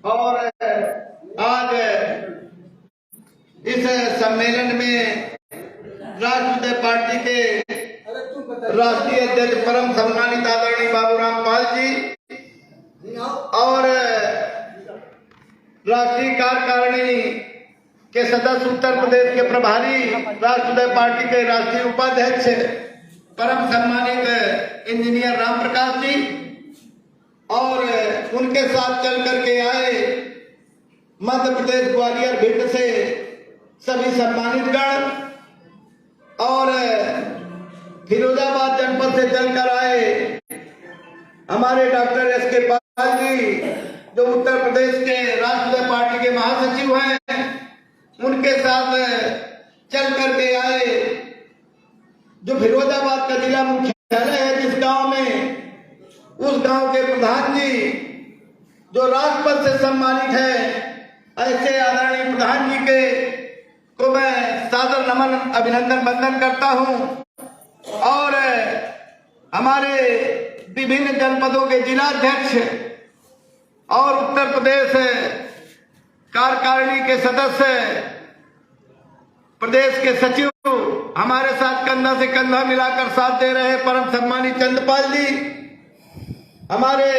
और आज इस सम्मेलन में राष्ट्रीय पार्टी के राष्ट्रीय अध्यक्ष परम सम्मानित आदरणीय बाबूराम पाल जी और राष्ट्रीय कार्यकारिणी के सदस्य उत्तर प्रदेश के प्रभारी राष्ट्रीय पार्टी के राष्ट्रीय उपाध्यक्ष परम सम्मानित इंजीनियर राम प्रकाश जी और उनके साथ चल करके आए मध्य प्रदेश ग्वालियर भिंड से सभी सम्मानित गण और फिरोजाबाद जनपद से चलकर आए हमारे डॉक्टर एस.के. पाल जी जो उत्तर प्रदेश के राष्ट्रीय पार्टी के महासचिव हैं, उनके साथ चल करके आए जो फिरोजाबाद का जिला मुख्यालय है जिस गांव में, उस गांव के प्रधान जी जो राजपद से सम्मानित है, ऐसे आदरणीय प्रधान जी के को मैं सादर नमन अभिनंदन वंदन करता हूं और हमारे विभिन्न जनपदों के जिलाध्यक्ष और उत्तर प्रदेश कार्यकारिणी के सदस्य, प्रदेश के सचिव हमारे साथ कंधा से कंधा मिलाकर साथ दे रहे परम सम्मानित चंद्रपाल जी, हमारे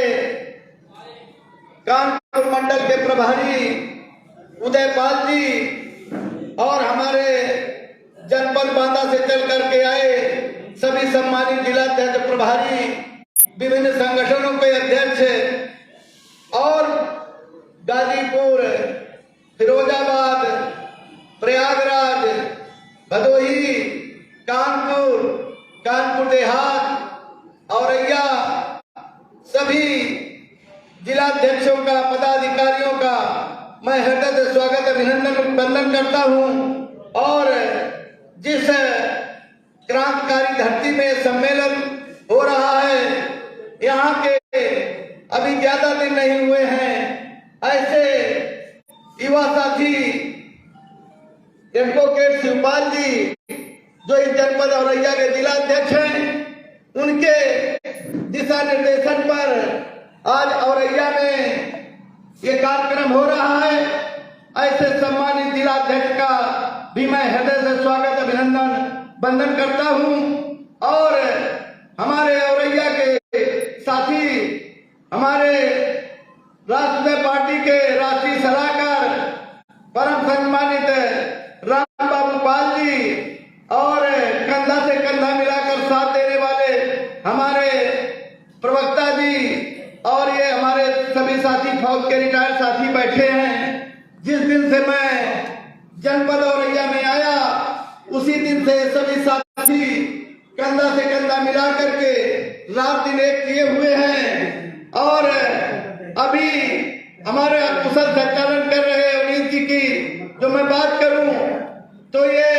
कानपुर मंडल के प्रभारी उदयपाल जी और हमारे जनपद बांदा से चल करके आए सभी सम्मानित जिलाध्यक्ष प्रभारी, विभिन्न संगठनों के अध्यक्ष और गाजीपुर, फिरोजाबाद, प्रयागराज, भदोही, कानपुर देहात, औरैया सभी जिलाध्यक्षों का, पदाधिकारियों का मैं हृदय से स्वागत अभिनंदन वंदन करता हूं और जिस क्रांतिकारी धरती में सम्मेलन हो रहा है, यहाँ के अभी ज्यादा दिन नहीं हुए हैं, ऐसे युवा साथी एडवोकेट शिवपाल जी जो इस जनपद औरैया के जिलाध्यक्ष हैं, उनके दिशा निर्देशन पर आज औरैया में ये कार्यक्रम हो रहा है। ऐसे सम्मानित जिलाध्यक्ष का भी मैं हृदय से स्वागत अभिनंदन वंदन करता हूं और हमारे औरैया के साथी, हमारे राष्ट्रीय पार्टी के राष्ट्रीय सलाहकार परम सम्मानित राम बाबू पाल जी और कंधा से कंधा मिलाकर साथ देने वाले हमारे प्रवक्ता जी और ये हमारे सभी साथी फौज के रिटायर्ड साथी बैठे हैं। जिस दिन से मैं जनपद औरैया में आया उसी दिन से सभी साथी कंधा से कंधा मिला करके रात दिन एक किए हुए हैं और अभी हमारे कुशल संचालन कर रहे अनिल जी की जो मैं बात करूं तो ये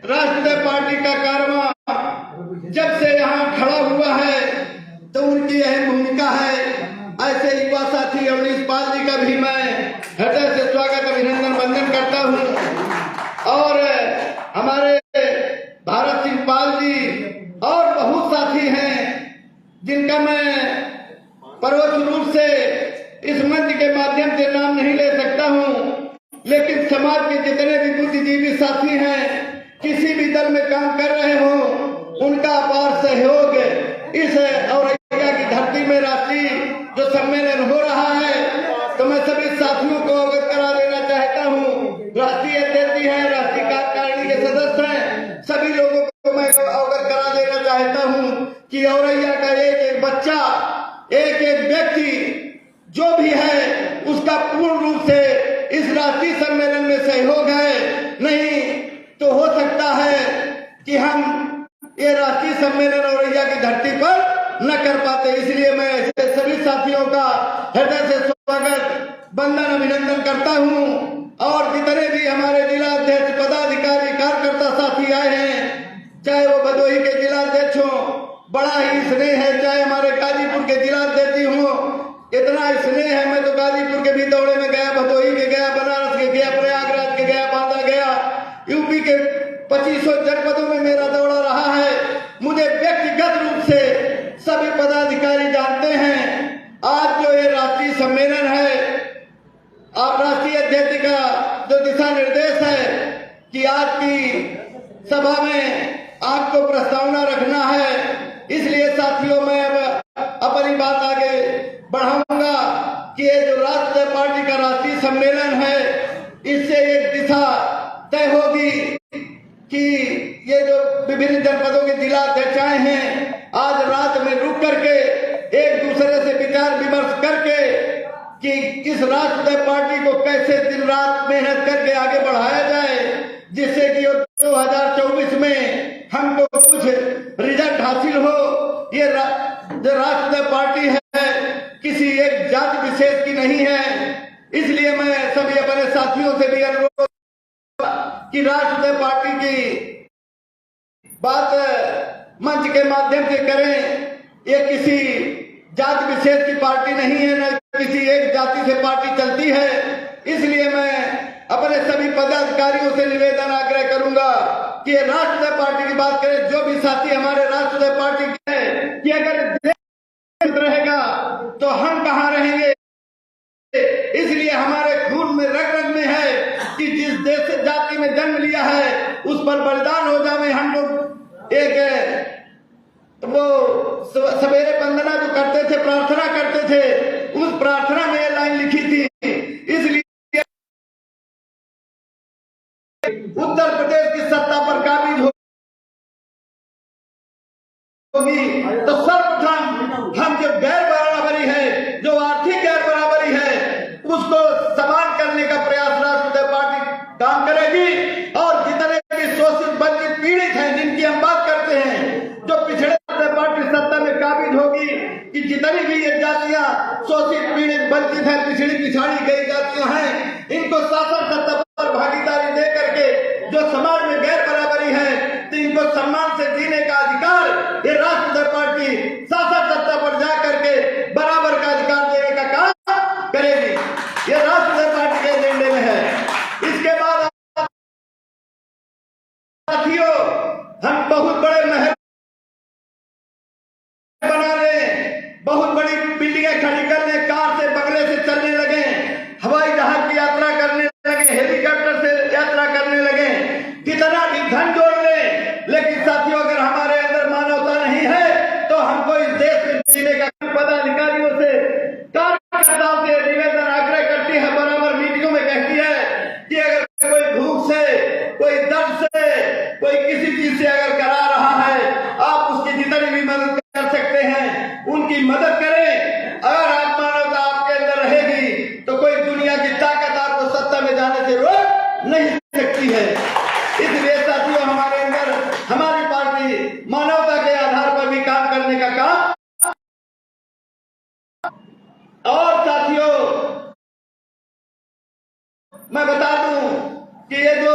राष्ट्रीय पार्टी का कारवां जब से यहाँ खड़ा हुआ है तो उनकी अहम भूमिका है। ऐसे युवा साथी अवनीश पाल जी का भी मैं हृदय से स्वागत अभिनंदन वंदन करता हूं और हमारे भारत सिंह पाल जी और बहुत साथी हैं जिनका मैं परोक्ष रूप से इस मंच के माध्यम से नाम नहीं ले सकता हूं, लेकिन समाज के जितने भी बुद्धिजीवी साथी हैं, किसी भी दल में काम कर रहे हो, उनका अपार सहयोग इस औरैया की धरती में राष्ट्रीय जो सम्मेलन हो रहा है तो मैं सभी साथियों को अवगत करा देना चाहता हूं। राष्ट्रीय अध्यक्ष हैं, राष्ट्रीय कार्यकारिणी के सदस्य हैं, सभी लोगों को मैं अवगत करा देना चाहता हूं कि औरैया का एक एक बच्चा, एक एक व्यक्ति जो भी है उसका पूर्ण रूप से इस राष्ट्रीय सम्मेलन में सहयोग है। नहीं तो हो सकता है कि हम ये राष्ट्रीय सम्मेलन औरैया की धरती पर न कर पाते। इसलिए मैं ऐसे सभी साथियों का हृदय से स्वागत वंदन अभिनंदन करता हूं और जितने भी हमारे जिलाध्यक्ष, पदाधिकारी, कार्यकर्ता साथी आए हैं, चाहे वो भदोही के जिलाध्यक्ष हो, बड़ा ही स्नेह है, चाहे हमारे गाजीपुर के जिलाध्यक्ष हो, इतना स्नेह है। मैं तो गाजीपुर के भी दौड़े में गया, भदोही के गया, बनारस के गया, प्रयागराज के गया, बांदा गया, यूपी के 2500 जनपदों में मेरा दौड़ा रहा है। मुझे व्यक्तिगत रूप से सभी पदाधिकारी जानते हैं। आज जो ये राष्ट्रीय सम्मेलन है कि आज की सभा में आपको प्रस्तावना रखना है, इसलिए साथियों मैं अब अपनी बात आगे बढ़ाऊंगा कि ये जो राष्ट्रीय पार्टी का राष्ट्रीय सम्मेलन है, इससे एक दिशा तय होगी कि ये जो विभिन्न जनपदों के जिला अध्यक्षाएं हैं, आज रात में रुक करके एक दूसरे से विचार विमर्श करके कि इस राष्ट्रीय पार्टी को कैसे दिन रात मेहनत करके आगे बढ़ाया जाए, जिससे कि 2024 में हमको कुछ रिजल्ट हासिल हो। ये जो राष्ट्रीय पार्टी है किसी एक जाति विशेष की नहीं है, इसलिए मैं सभी अपने साथियों से भी अनुरोध कि राष्ट्रीय पार्टी की बात मंच के माध्यम से करें। ये किसी जाति विशेष की पार्टी नहीं है, न किसी एक जाति से पार्टी चलती है। इसलिए मैं अपने सभी पदाधिकारियों से निवेदन आग्रह करूंगा कि राष्ट्रीय पार्टी की बात करें। जो भी साथी हमारे राष्ट्रीय पार्टी के हैं कि अगर देश रहेगा तो हम कहाँ रहेंगे, इसलिए हमारे खून में रग रग में है कि जिस देश से जाति में जन्म लिया है उस पर बलिदान हो जावे। हम लोग एक वो सवेरे वंदना जो करते थे, प्रार्थना करते थे, उस प्रार्थना में ये लाइन लिखी थी। इसलिए उत्तर प्रदेश की सत्ता पर काबिज होगी तो सर्वप्रथम हम जो गैर बराबरी है, जो आर्थिक गैर बराबरी है, उसको समान करने का प्रयास राष्ट्रीय पार्टी काम करेगी। और जितने भी शोषित वंचित पीड़ित हैं जिनकी हम बात करते हैं, जो पिछड़े पार्टी सत्ता में काबिज होगी कि जितनी भी ये जातियां शोषित पीड़ित वंचित हैं, पिछड़ी पिछाड़ी गई जातियां हैं, इनको शासन सत्ता पर भागीदारी दे करके जो समाज में गैर बराबरी है तो इनको सम्मान से जीने का अधिकार ये राष्ट्रीय पार्टी शासन सत्ता पर जा करके बराबर का अधिकार देने का काम करेगी। ये राष्ट्रीय पार्टी के एजेंडे में है। इसके बाद साथियों, हम बहुत बड़े महल बना रहे, बहुत बड़ी बिल्डिंगें खड़ी करने, कार से बंगले से चलने लगे, हवाई जहाज की यात्रा करने लगे, हेलीकॉप्टर से यात्रा करने लगे, कितना भी धन जोड़ ले, लेकिन साथियों अगर हमारे अंदर मानवता नहीं है तो हमको इस देश में जीने का। पदाधिकारियों से, कार्यकर्ताओं से निवेदन आग्रह करती है, बराबर मीटिंगों में कहती है कि अगर कोई भूख से, कोई दर्द से, कोई किसी चीज से अगर करा रहा है, आप उसकी जितनी भी मदद कर सकते हैं उनकी मदद करें। अगर आप मानवता आपके अंदर रहेगी तो कोई दुनिया की ताकत आपको सत्ता में जाने से रोक नहीं सकती है। इसलिए साथियों, हमारे अंदर हमारी पार्टी मानवता के आधार पर भी काम करने का काम। और साथियों, मैं बता दूं कि ये जो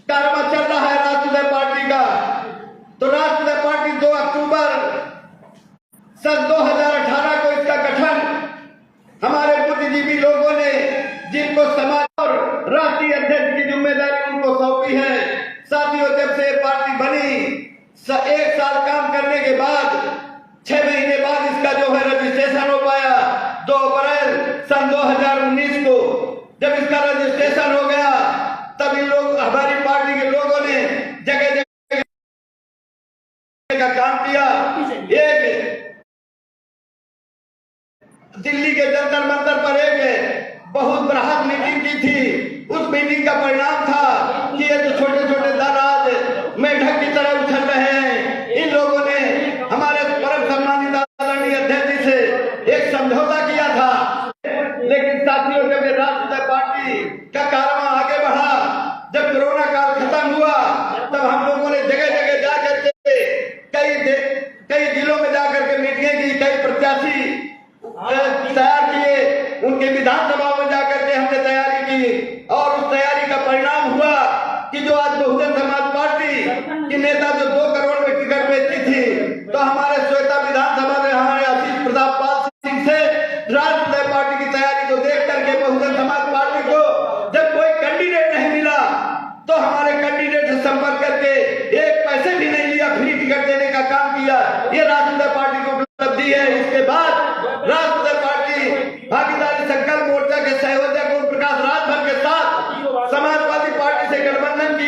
कारवा चल रहा है राष्ट्रीय पार्टी का, तो राष्ट्रीय पार्टी 2 अक्टूबर सन 2018 को इसका गठन हमारे बुद्धिजीवी लोगों ने, जिनको समाज और राष्ट्रीय अध्यक्ष की जिम्मेदारी उनको सौंपी है। साथियों, जब से पार्टी बनी 1 साल काम करने के बाद 6 महीने बाद इसका जो है रजिस्ट्रेशन हो पाया। 2 अप्रैल सन 2019 को जब इसका रजिस्ट्रेशन हो गया, तभी लोग, हमारी पार्टी के लोगों ने जगह जगह का काम किया। एक दिल्ली के जंतर मंतर पर एक बहुत बृहद मीटिंग की थी। उस मीटिंग का परिणाम था कि ये जो छोटे छोटे दल आज मेढक की तरह उछल रहे हैं, इन लोगों ने हमारे परम सम्मानित आदरणीय अध्यक्ष जी से एक समझौता किया था। लेकिन साथियों, जब राष्ट्रीय पार्टी का कारवां आगे बढ़ा, जब कोरोना काल खत्म हुआ, तब हम लोगों ने जगह जगह जाकर के कई जिलों में जाकर के मीटिंगें की, कई प्रत्याशी तैयार किए, उनके विधानसभा में जाकर के हमने तैयारी की। और उस तैयारी का परिणाम हुआ कि जो आज बहुजन समाज पार्टी की नेता जो 2 करोड़ में टिकट बेचती थी, तो हमारे श्वेता विधानसभा में हमारे आशीष प्रताप पाल सिंह से राष्ट्रीय पार्टी की तैयारी को देख करके बहुजन समाज पार्टी को जब कोई कैंडिडेट नहीं मिला तो हमारे कैंडिडेट से संपर्क करके 1 पैसे भी नहीं लिया, फ्री टिकट देने का काम किया। ये राष्ट्रीय पार्टी को उपलब्धि है। इसके बाद राष्ट्रीय पार्टी भागीदारी संकल्प मोर्चा के संयोजक ओम प्रकाश राजभर के साथ समाजवादी पार्टी से गठबंधन की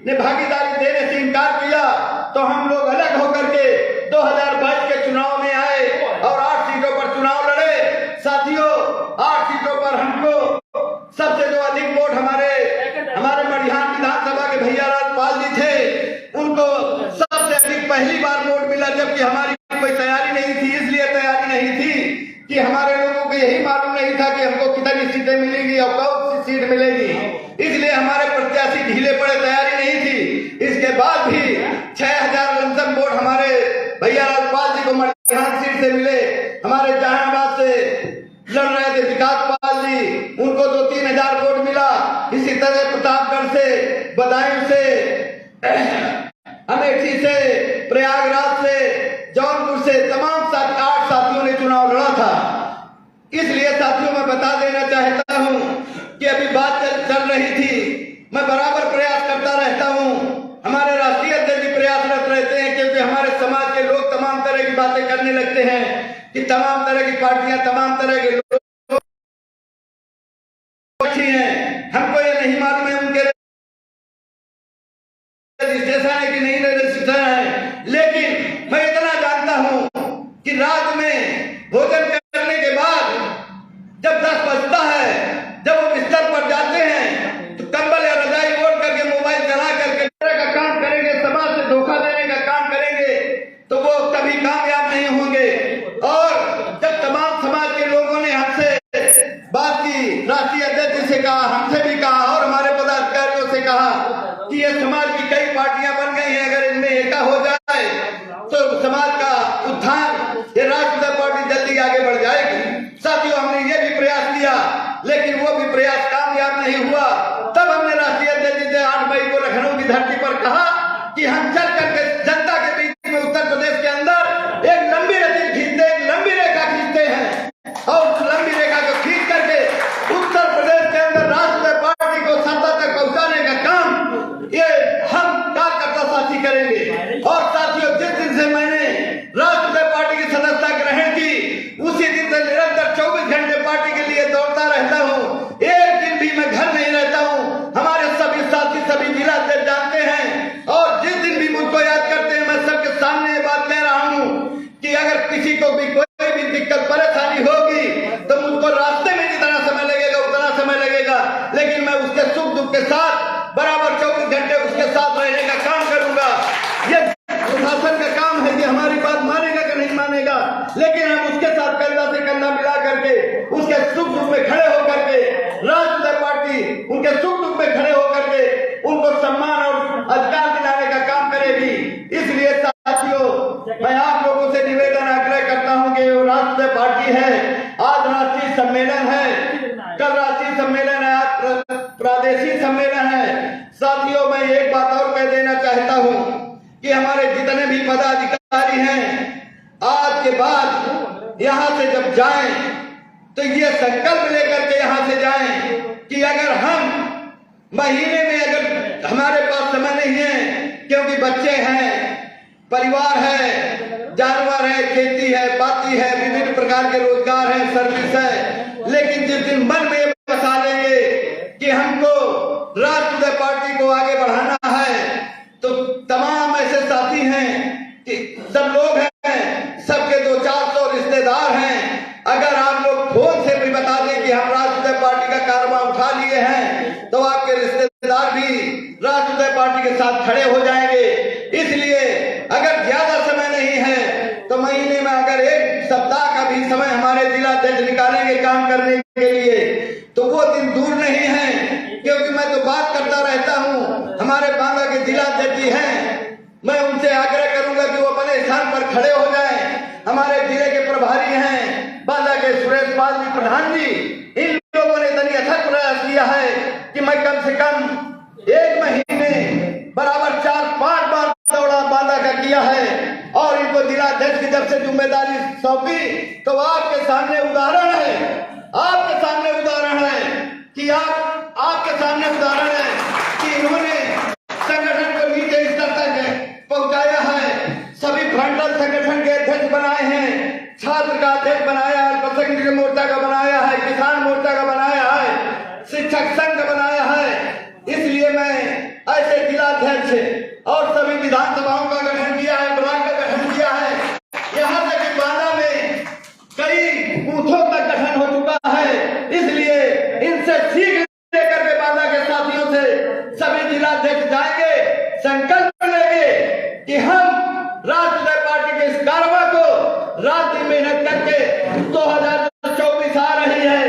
ने भागीदारी देने से इनकार किया तो हम लोग अलग होकर के 2022 के चुनाव में आए और 8 सीटों पर चुनाव लड़े। साथियों, 8 सीटों पर हमको सबसे जो अधिक वोट हमारे मडिहान विधानसभा के भैया राजपाल जी थे, उनको सबसे अधिक पहली बार वोट मिला, जबकि हमारी कोई तैयारी नहीं थी। इसलिए तैयारी नहीं थी कि हमारे लोगों को यही मालूम नहीं था कि हमको कितनी सीटें मिलेंगी और कौन सी सीट मिलेगी, इसलिए हमारे प्रत्याशी ढीले पड़े, तैयारी नहीं थी। इसके बाद भी 6000 लमसम वोट हमारे भैया राजपाल जी को मडिहान सीट से मिले। हमारे जहानाबाद से लड़ रहे थे विकास पाल जी, उनको 2-3 हजार वोट मिला। इसी तरह प्रतापगढ़ से, बदायूं से, अमेठी से, प्रयागराज से, जौनपुर से तमाम 8 साथियों ने चुनाव लड़ा था। इसलिए साथियों मैं बता देना चाहता हूं कि अभी बात चल रही थी, मैं बराबर प्रयास करता रहता हूं। हमारे राष्ट्रीय अध्यक्ष भी प्रयासरत रहते हैं, क्योंकि हमारे समाज के लोग तमाम तरह की बातें करने लगते हैं कि तमाम तरह की पार्टियां, तमाम तरह के लोग अच्छी हैं। हमको ये नहीं मालूम है उनके रजिस्ट्रेशन है कि नहीं रजिस्ट्रेशन है, लेकिन मैं इतना जानता हूं कि रात में भोजन करने के बाद जब 10 बजता है, जब वो बिस्तर पर जाते हैं तो कंबल या रजाई ओढ़ करके मोबाइल चला करके का काम करेंगे, समाज से धोखा देने का काम करेंगे, तो वो कभी कामयाब नहीं होंगे। और जब तमाम समाज के लोगों ने हमसे बात की, राष्ट्रीय अध्यक्ष से कहा, हमसे भी कहा और हमारे पदाधिकारियों से कहा कि ये समाज की कई पार्टियां बन गई हैं, अगर इनमें एका हो जाए तो समाज का उत्थान, ये राष्ट्रीय पार्टी जल्दी आगे बढ़ जाएगी। साथियों, हमने ये भी प्रयास किया, लेकिन वो भी प्रयास कामयाब नहीं हुआ। तब हमने राष्ट्रीय अध्यक्ष जी से 8 मई को लखनऊ की धरती पर कहा कि हम चल करके जनता के बीच में उत्तर प्रदेश के अंदर एक लंबी रेखा खींचते हैं और उस लंबी रेखा को खींच करके उत्तर प्रदेश के अंदर राष्ट्रीय पार्टी को सत्ता तक पहुंचाने का काम ये हम कार्यकर्ता साथी करेंगे। और साथियों, जिस दिन से मैंने राष्ट्रीय पार्टी की सदस्यता ग्रहण की, उसी दिन से निरंतर 24 घंटे पार्टी के लिए दौड़ता रहता हूँ। एक दिन भी मैं घर नहीं रहता हूँ। हमारे सभी साथी, सभी जिला अध्यक्ष जानते हैं, और जिस दिन भी मुझको याद करते हैं, मैं सबके सामने ये बात कह रहा हूँ कि अगर किसी को भी कोई भी दिक्कत परेशानी होगी तो मुझको रास्ते में जितना समय लगेगा उतना समय लगेगा, लेकिन मैं उसके सुख दुख के साथ बराबर 24 घंटे उसके साथ रहने का काम करूंगा। ये प्रशासन का काम है कि हमारी बात मानेगा कि नहीं मानेगा, लेकिन हम उसके साथ कंधा से कंधा मिला करके उसके सुख दुख में खड़े होकर के राष्ट्रीय पार्टी उनके सुख दुख में खड़े होकर के उनको सम्मान और अधिकार दिलाने का काम करेगी। इसलिए साथियों, मैं आप लोगों से निवेदन आग्रह करता हूं कि वो राष्ट्रीय पार्टी है। आज राष्ट्रीय सम्मेलन है, कल राष्ट्रीय सम्मेलन है, आज प्रादेशिक सम्मेलन है। साथियों, मैं एक बात और कह देना चाहता हूं कि हमारे जितने भी पदाधिकारी हैं, आज के बाद यहाँ से जब जाएं तो ये संकल्प लेकर के यहाँ से जाएं कि अगर हम महीने में, अगर हमारे पास समय नहीं है क्योंकि बच्चे हैं, परिवार है, जानवर है, खेती है, पाती है, विभिन्न प्रकार के रोजगार है, सर्विस है, लेकिन जिस दिन मन में बसा लेंगे कि हमको राष्ट्रीय पार्टी को आगे बढ़ाना है, तो तमाम ऐसे साथी हैं कि सब लोग हैं, सबके 200-400 रिश्तेदार हैं। अगर आप लोग फोन से भी बता दें कि हम राष्ट्रीय पार्टी का कारवां उठा लिए हैं, तो आपके रिश्तेदार भी राष्ट्रीय पार्टी के साथ खड़े हो जाएंगे। इसलिए अगर ज्यादा समय नहीं है तो महीने में अगर 1 सप्ताह का भी समय हमारे जिला अध्यक्ष निकालेंगे काम करने के लिए, तो वो दिन दूर नहीं है। क्योंकि मैं तो बात करता रहता हूँ, हमारे बांदा के जिला अध्यक्ष जी हैं, मैं उनसे आग्रह करूंगा कि वो अपने स्थान पर खड़े हो जाएं। हमारे जिले के प्रभारी हैं बांदा के सुरेश पाल जी, प्रधान जी, इन लोगों ने इतनी अथक प्रयास किया है कि मैं कम से कम 1 महीने बराबर 4-5 बार दौड़ा बांदा का किया है। और इनको जिला अध्यक्ष की जब से जिम्मेदारी सौंपी, तो आपके सामने उदाहरण है, आपके सामने उदाहरण है कि आपके सामने उदाहरण है कि इन्होंने संगठन को नीचे स्तर तक पहुंचाया है। सभी फ्रंटल संगठन के अध्यक्ष बनाए हैं, छात्र का अध्यक्ष बनाया है, अल्पसंख्यक मोर्चा का बनाया है, किसान जिला जिलाध्यक्ष और सभी विधानसभाओं का गठन किया है, ब्लॉक का गठन किया है। यहाँ तक कि बांदा में कई बूथों का गठन हो चुका है। इसलिए इनसे सीख लेकर के बांदा के साथियों से सभी जिलाध्यक्ष जाएंगे, संकल्प लेंगे कि हम राष्ट्रीय पार्टी के इस कारवा को रात दिन मेहनत करके 2024 आ रही है।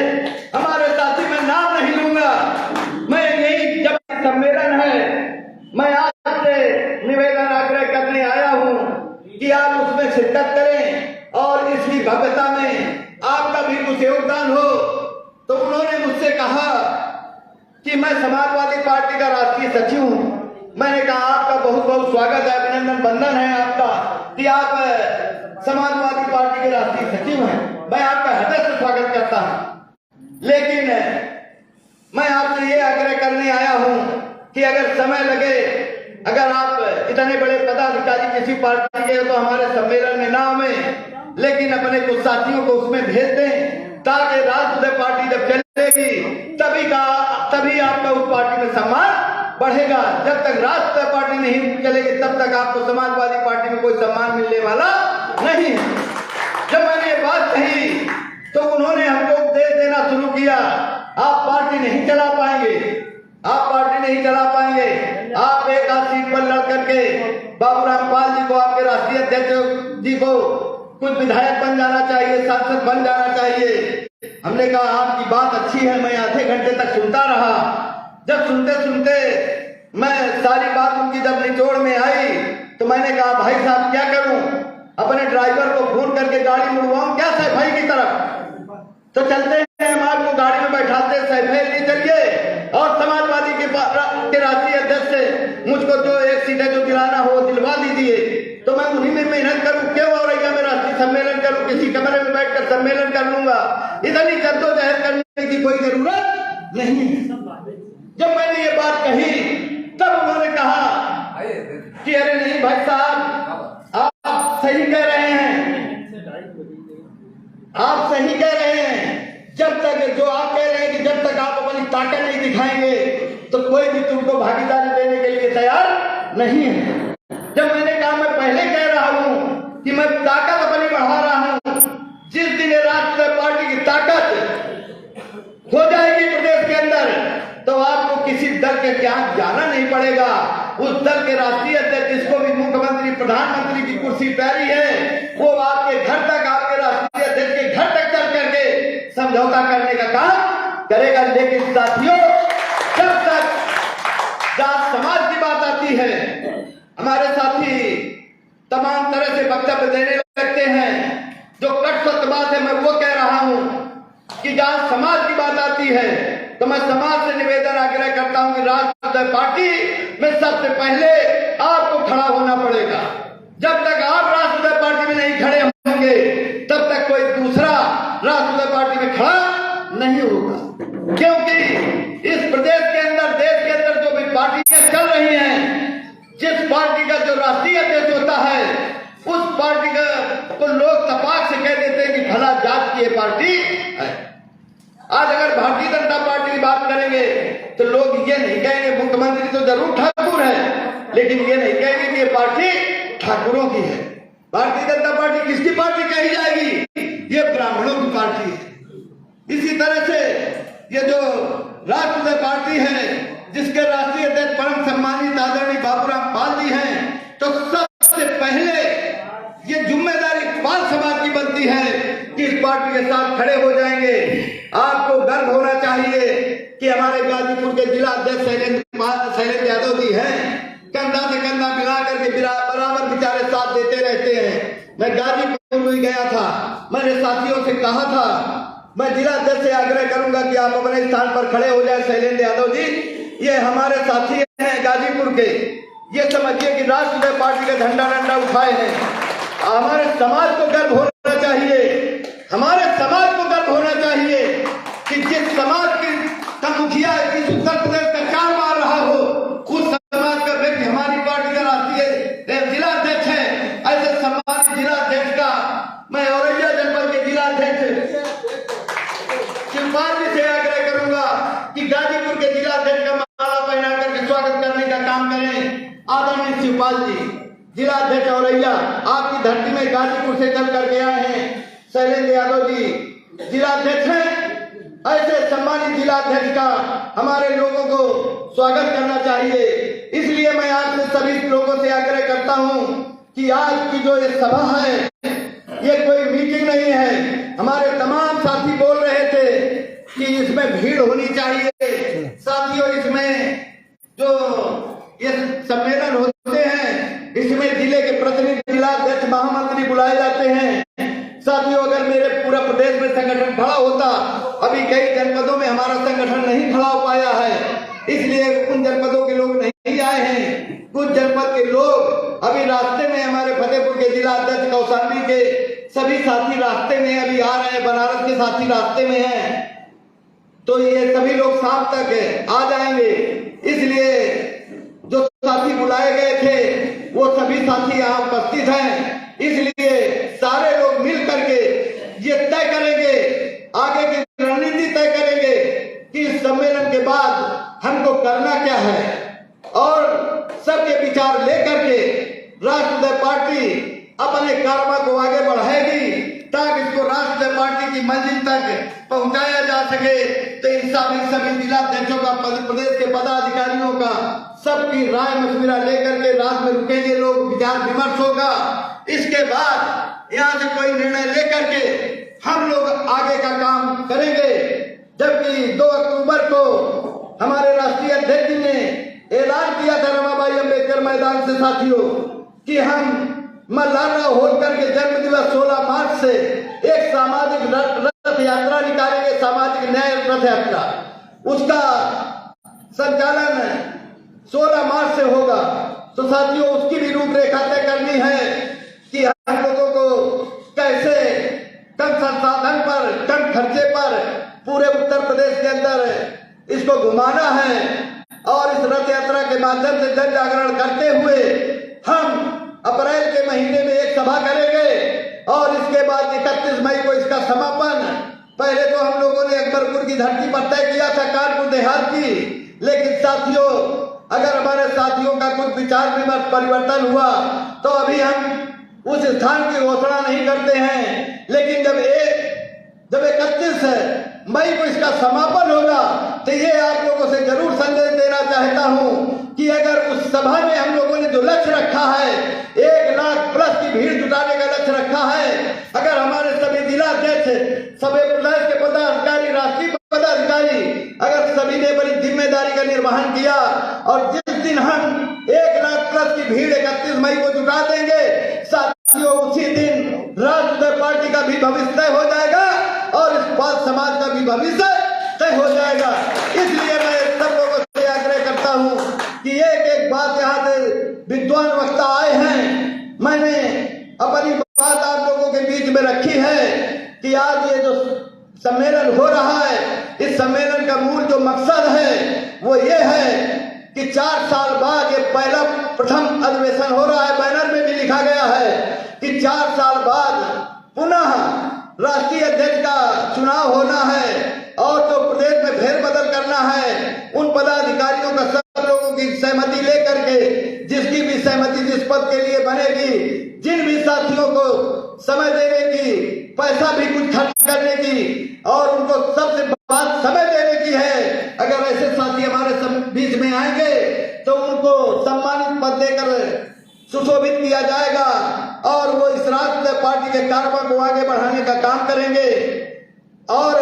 हमारे साथी मैं नाम नहीं लूंगा, मैं यही जब सम्मेलन है मैं आपसे निवेदन आग्रह करने आया हूं कि आप उसमें शिरकत करें और इसकी भव्यता में आपका भी कुछ योगदान हो। तो उन्होंने मुझसे कहा कि मैं समाजवादी पार्टी का राष्ट्रीय सचिव हूं। मैंने कहा आपका बहुत बहुत स्वागत है, अभिनंदन बंधन है आपका कि आप समाजवादी पार्टी के राष्ट्रीय सचिव हैं। मैं आपका हृदय से स्वागत करता हूं, लेकिन मैं आपसे ये आग्रह करने आया हूं कि अगर समय लगे, अगर आप इतने बड़े पदाधिकारी किसी पार्टी के तो हमारे सम्मेलन में ना आवे, लेकिन अपने कुछ साथियों को उसमें भेज दें ताकि राष्ट्रीय पार्टी जब चलेगी तभी आपका उस पार्टी में सम्मान बढ़ेगा। जब तक राष्ट्रीय पार्टी नहीं चलेगी तब तक आपको समाजवादी पार्टी में कोई सम्मान मिलने वाला नहीं है। जब मैंने ये बात कही तो उन्होंने हमको उपदेश देना शुरू किया, आप पार्टी नहीं चला पाएंगे, आप पार्टी नहीं चला पाएंगे, आप एक आध सीट पर लड़ करके बाबूराम पाल जी को, आपके राष्ट्रीय अध्यक्ष जी को कुछ विधायक बन जाना चाहिए, सांसद बन जाना चाहिए। हमने कहा आपकी बात अच्छी है, मैं आधे घंटे तक सुनता रहा। जब सुनते सुनते मैं सारी बात उनकी जब निचोड़ में आई तो मैंने कहा भाई साहब क्या करूं, अपने ड्राइवर को फोन करके गाड़ी मुड़वाऊं क्या सैफई की तरफ? तो चलते हैं, हम आपको गाड़ी में बैठाते सैफई ले चलिए और समाजवादी के राष्ट्रीय अध्यक्ष से मुझको जो एक सीटें जो दिलाना हो दिलवा दीजिए, तो मैं उन्हीं में मेहनत करूं, क्यों औरैया में राष्ट्रीय सम्मेलन करूं, किसी कमरे में बैठकर सम्मेलन कर लूंगा। इतनी जद्दोजहद करने की कोई जरूरत नहीं है। जब मैंने ये बात कही तब उन्होंने कहा कि अरे नहीं भाई साहब आप सही कह रहे हैं, आप सही कह रहे हैं। जब तक जो आप कह रहे हैं कि जब तक आप अपनी ताकत नहीं दिखाएंगे तो कोई भी तुमको भागीदारी देने के लिए तैयार नहीं है। जब मैंने कहा मैं पहले कह रहा हूं कि मैं ताकत अपनी बढ़ा रहा हूं, जिस दिन राष्ट्रीय पार्टी की ताकत हो जाएगी प्रदेश के अंदर तो आपको किसी दल के यहाँ जाना नहीं पड़ेगा। उस दल के राष्ट्रीय अध्यक्ष जिसको भी मुख्यमंत्री प्रधानमंत्री की कुर्सी प्यारी है, वो आपके घर तक, आपके राष्ट्रीय अध्यक्ष के घर तक चल करके समझौता करने का काम करेगा। लेकिन साथियों, जब तक जात समाज की बात आती है, हमारे साथी तमाम तरह से वक्तव्य देने लगते हैं। जो कट सत्य बात है मैं वो कह रहा हूं कि जहां समाज की बात आती है तो मैं समाज से निवेदन आग्रह करता हूं कि राष्ट्रीय पार्टी में सबसे पहले आपको खड़ा होना पड़ेगा। जब तक आप राष्ट्रीय पार्टी में नहीं खड़े होंगे तब तक कोई दूसरा राष्ट्रीय पार्टी में खड़ा नहीं होगा। क्योंकि इस प्रदेश के अंदर, देश के अंदर जो भी पार्टियां चल रही हैं, जिस पार्टी का जो राष्ट्रीय अध्यक्ष होता है उस पार्टी का तो लोग तपाक से कह देते हैं कि भला जात की ये पार्टी है। आज अगर भारतीय जनता पार्टी की बात करेंगे तो लोग ये नहीं कहेंगे, मुख्यमंत्री तो जरूर ठाकुर है, लेकिन ये नहीं कहेंगे कि ये पार्टी ठाकुरों की है। भारतीय जनता पार्टी किसकी पार्टी कही जाएगी? ये ब्राह्मणों की पार्टी है। इसी तरह से ये जो राष्ट्रीय पार्टी है जिसके राष्ट्रीय अध्यक्ष परम सम्मानित आदरणीय बाबूराम पाल जी हैं, तो सबसे पहले ये जिम्मेदारी पाल समाज की बनती है कि इस पार्टी के साथ खड़े हो जाएंगे। आपको गर्व होना चाहिए कि हमारे गाजीपुर के जिला अध्यक्ष शैलेंद्र यादव जी हैं, कंधा से कंधा मिला करके बराबर बेचारे साथ देते रहते हैं। मैं गाजीपुर में गया था, मैंने साथियों से कहा था मैं जिला अध्यक्ष से आग्रह करूंगा कि आप अपने स्थान पर खड़े हो जाए। शैलेंद्र यादव जी ये हमारे साथी हैं गाजीपुर के, ये समझिए कि राष्ट्रीय पार्टी का झंडा डंडा उठाए हैं। हमारे समाज को गर्व होना चाहिए, हमारे समाज को गर्व होना चाहिए कि जिस समाज का मुखिया इस उत्तर प्रदेश का 4 बार रहा हो, उस समाज का व्यक्ति हमारी पार्टी का राष्ट्रीय जिला अध्यक्ष है। ऐसे सम्मानित जिला अध्यक्ष का मैं औरैया जनपद के जिला अध्यक्ष शिवपाल जी से आग्रह करूंगा कि गाजीपुर के जिला अध्यक्ष का माला पहना करके स्वागत करने का काम करें। आदरणीय शिवपाल जी, जिला अध्यक्ष औरैया, आपकी धरती में गाजीपुर से चल करके आए हैं। शैलेंद्र यादव जी जिला अध्यक्ष हैं। ऐसे सम्मानित जिला अध्यक्ष का हमारे लोगों को स्वागत करना चाहिए। इसलिए मैं आपसे सभी लोगों से आग्रह करता हूं कि आज की जो ये सभा है, ये कोई मीटिंग नहीं है। हमारे तमाम साथी बोल रहे थे कि इसमें भीड़ होनी चाहिए। साथियों, इसमें जो ये सम्मेलन होते हैं, इसमें जिले के प्रतिनिधि, जिला अध्यक्ष, महामंत्री बुलाए जाते हैं। साथियों, अगर मेरे पूरा प्रदेश में संगठन खड़ा होता, अभी कई जनपदों में हमारा संगठन नहीं खड़ा हो पाया है, इसलिए उन जनपदों के लोग नहीं आए हैं। कुछ जनपद के लोग अभी रास्ते में, हमारे फतेहपुर के जिला अध्यक्ष, कौशाम्बी के सभी साथी रास्ते में अभी आ रहे हैं, बनारस के साथी रास्ते में हैं, तो ये सभी लोग शाम तक आ जाएंगे। इसलिए जो साथी बुलाए गए थे वो सभी साथी यहाँ उपस्थित हैं। इसलिए सारे लोग मिल करके ये तय करेंगे, आगे की रणनीति तय करेंगे कि इस सम्मेलन के बाद हमको करना क्या है, और सबके विचार लेकर के राष्ट्रीय पार्टी अपने कार्य को आगे बढ़ाएगी, ताकि इसको राष्ट्रीय पार्टी की मंजिल तक पहुंचाया जा सके। तो इन सभी जिला अध्यक्षों का, प्रदेश के पदाधिकारियों का, सबकी राय मशविरा लेकर के रात में रुकेंगे लोग, विचार विमर्श होगा। इसके बाद यहाँ से कोई निर्णय लेकर के हम लोग आगे का काम करेंगे। जबकि 2 अक्टूबर को हमारे राष्ट्रीय अध्यक्ष जी ने ऐलान किया था रमाबाई अंबेडकर मैदान से साथियों, कि हम मल्हारराव होलकर के जन्म दिवस 16 मार्च से एक सामाजिक रथ यात्रा निकालेंगे, सामाजिक न्याय रथ यात्रा। उसका संचालन 16 मार्च से होगा। तो साथियों, उसकी भी रूपरेखा तय करनी है कि हम लोगों को कैसे कम संसाधन पर, कम खर्चे पर पूरे उत्तर प्रदेश के अंदर इसको घुमाना है। और इस रथ यात्रा के माध्यम से जन जागरण करते हुए हम अप्रैल के महीने में एक सभा करेंगे, और इसके बाद 31 मई को इसका समापन। पहले तो हम लोगों ने अकबरपुर की धरती पर तय किया था, कानपुर देहात की, लेकिन साथियों, अगर हमारे साथियों का कुछ विचार विमर्श परिवर्तन हुआ तो अभी हम उस स्थान की घोषणा नहीं करते हैं। लेकिन जब 31 मई को इसका समापन होगा, तो ये आप लोगों से जरूर संदेश देना चाहता हूं कि अगर उस सभा में हम लोगों ने जो लक्ष्य रखा है, 1 लाख प्लस की भीड़ जुटाने का लक्ष्य रखा है, अगर हमारे सभी जिला अध्यक्ष, सभी प्रदेश के पदाधिकारी, राष्ट्रीय पदाधिकारी, अगर सभी ने बड़ी जिम्मेदारी का निर्वहन किया, और जिस दिन हम 1 लाख प्लस की भीड़ 31 मई को जुटा देंगे साथियों, उसी दिन राष्ट्रीय पार्टी का भी भविष्य तय हो जाएगा और इस बात समाज का भी भविष्य तय हो जाएगा। इसलिए मैं सब लोगों से आग्रह करता हूं कि एक बात यहाँ से विद्वान वक्ता आए हैं, मैंने अपनी बात आप लोगों के बीच में रखी है कि आज ये जो सम्मेलन हो रहा है, इस सम्मेलन का मूल जो मकसद है वो ये है कि 4 साल बाद ये प्रथम अधिवेशन हो रहा है। बैनर में भी लिखा गया है कि 4 साल बाद पुनः राष्ट्रीय अध्यक्ष का चुनाव होना है, और जो प्रदेश में फेरबदल करना है, उन पदाधिकारियों का सब लोगों की सहमति लेकर के, जिसकी भी सहमति जिस पद के लिए बनेगी, जिन भी साथियों को समय देने की, पैसा भी कुछ खर्च करने की, और उनको सबसे बात समय देने की है, अगर ऐसे साथी हमारे बीच में आएंगे तो उनको सम्मानित पद देकर सुशोभित किया जाएगा, और वो इस राष्ट्रीय पार्टी के कार्य को आगे बढ़ाने का काम करेंगे। और